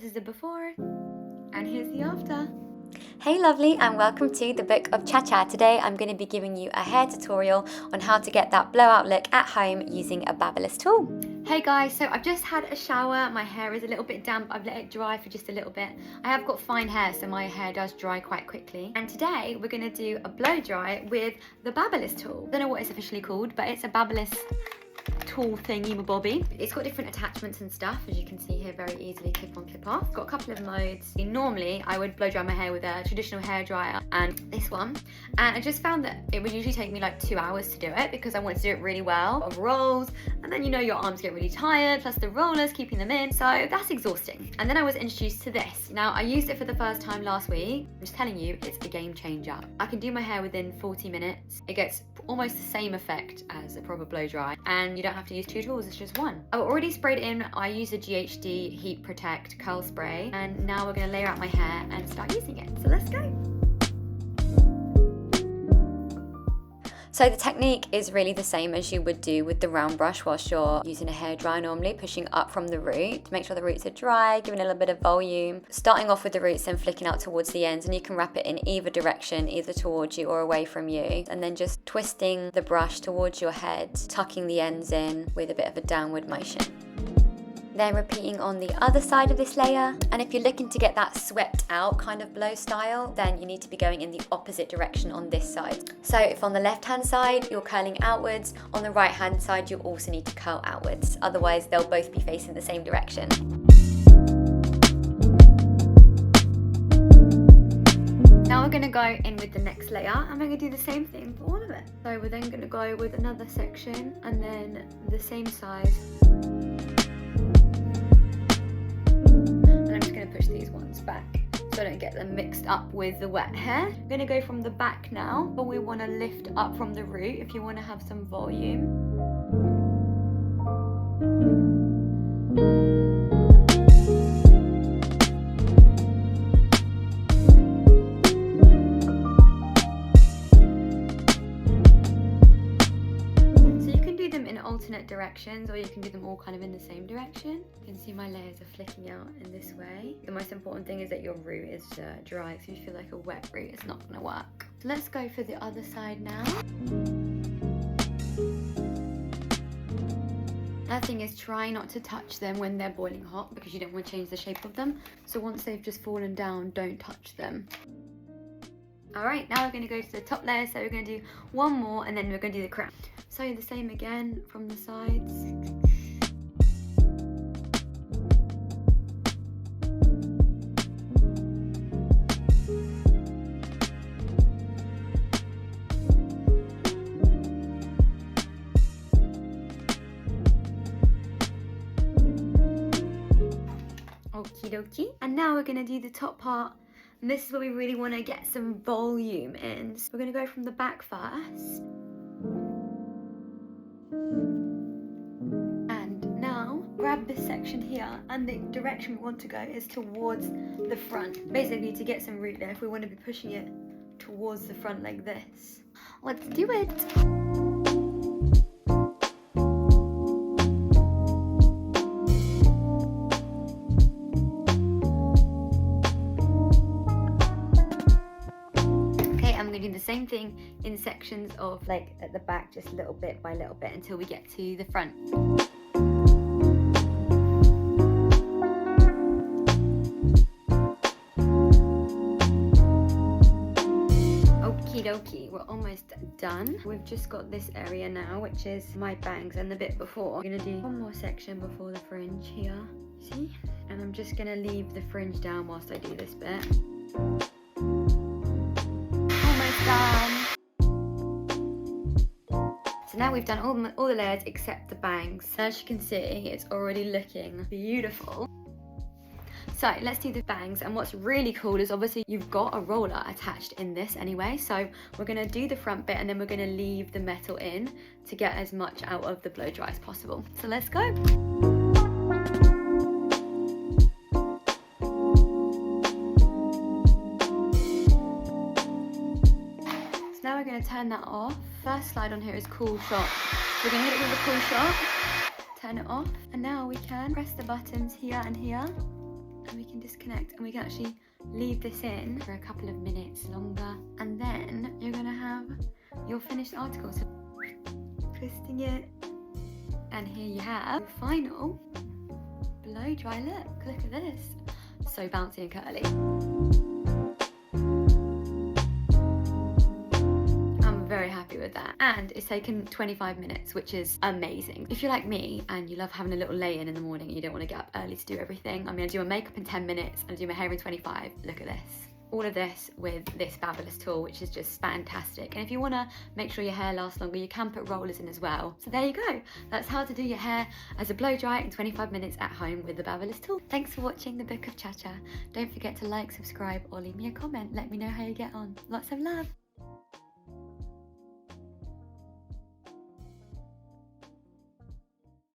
This is the before, and here's the after. Hey lovely, and welcome to the Book of Cha-Cha. Today I'm going to be giving you a hair tutorial on how to get that blowout look at home using a Babyliss tool. Hey guys, so I've just had a shower. My hair is a little bit damp. I've let it dry for just a little bit. I have got fine hair, so my hair does dry quite quickly. And today we're going to do a blow dry with the Babyliss tool. I don't know what it's officially called, but it's a Babyliss tool thingy bobby. It's got different attachments and stuff, as you can see here, very easily clip on, clip off. Got a couple of modes. Normally I would blow dry my hair with a traditional hair dryer and this one, and I just found that it would usually take me like 2 hours to do it because I wanted to do it really well, of rolls, and then your arms get really tired, plus the rollers keeping them in, so that's exhausting. And then I was introduced to this. Now I used it for the first time last week. I'm just telling you, it's a game changer. I can do my hair within 40 minutes. It gets almost the same effect as a proper blow dry, and you don't have to use 2 tools, it's just one. I've already sprayed it in. I use a GHD Heat Protect curl spray, and now we're going to layer out my hair and start using it. So let's go. So the technique is really the same as you would do with the round brush whilst you're using a hairdryer normally, pushing up from the root to make sure the roots are dry, giving it a little bit of volume, starting off with the roots and flicking out towards the ends, and you can wrap it in either direction, either towards you or away from you, and then just twisting the brush towards your head, tucking the ends in with a bit of a downward motion. Then repeating on the other side of this layer. And if you're looking to get that swept out kind of blow style, then you need to be going in the opposite direction on this side. So if on the left hand side you're curling outwards, on the right hand side you also need to curl outwards, otherwise they'll both be facing the same direction. Now we're going to go in with the next layer, and we're going to do the same thing for all of it. So we're then going to go with another section and then the same size. Push these ones back so I don't get them mixed up with the wet hair. I'm going to go from the back now, but we want to lift up from the root if you want to have some volume. Alternate directions, or you can do them all kind of in the same direction. You can see my layers are flicking out in this way. The most important thing is that your root is dry, so if you feel like a wet root, it's not going to work. So let's go for the other side now. Another thing is try not to touch them when they're boiling hot, because you don't want to change the shape of them. So once they've just fallen down, don't touch them. Alright, now we're going to go to the top layer, so we're going to do one more and then we're going to do the crown. So the same again from the sides. Okie dokie. And now we're going to do the top part. And this is where we really want to get some volume in. So we're going to go from the back first. And now grab this section here, and the direction we want to go is towards the front. Basically to get some root there, if we want to be pushing it towards the front like this. Let's do it! Do the same thing in sections of like at the back, just little bit by little bit until we get to the front. Okie dokie, we're almost done. We've just got this area now, which is my bangs and the bit before. We're gonna do one more section before the fringe here, see? And I'm just gonna leave the fringe down whilst I do this bit. Done. So now we've done all the layers except the bangs. As you can see, it's already looking beautiful. So let's do the bangs, and what's really cool is obviously you've got a roller attached in this anyway, so we're going to do the front bit and then we're going to leave the metal in to get as much out of the blow dry as possible. So let's go. Now we're going to turn that off. First slide on here is cool shot. We're going to hit it with a cool shot, turn it off, and now we can press the buttons here and here and we can disconnect, and we can actually leave this in for a couple of minutes longer, and then you're gonna have your finished article. So twisting it, and here you have the final blow dry look. Look at this, so bouncy and curly. I'm very happy with that, and it's taken 25 minutes, which is amazing. If you're like me and you love having a little lay-in in the morning and you don't want to get up early to do everything, I'm gonna do my makeup in 10 minutes and do my hair in 25. Look at this. All of this with this Babyliss tool, which is just fantastic. And if you want to make sure your hair lasts longer, you can put rollers in as well. So there you go. That's how to do your hair as a blow dry in 25 minutes at home with the Babyliss tool. Thanks for watching the Book of Cha Cha. Don't forget to like, subscribe, or leave me a comment. Let me know how you get on. Lots of love.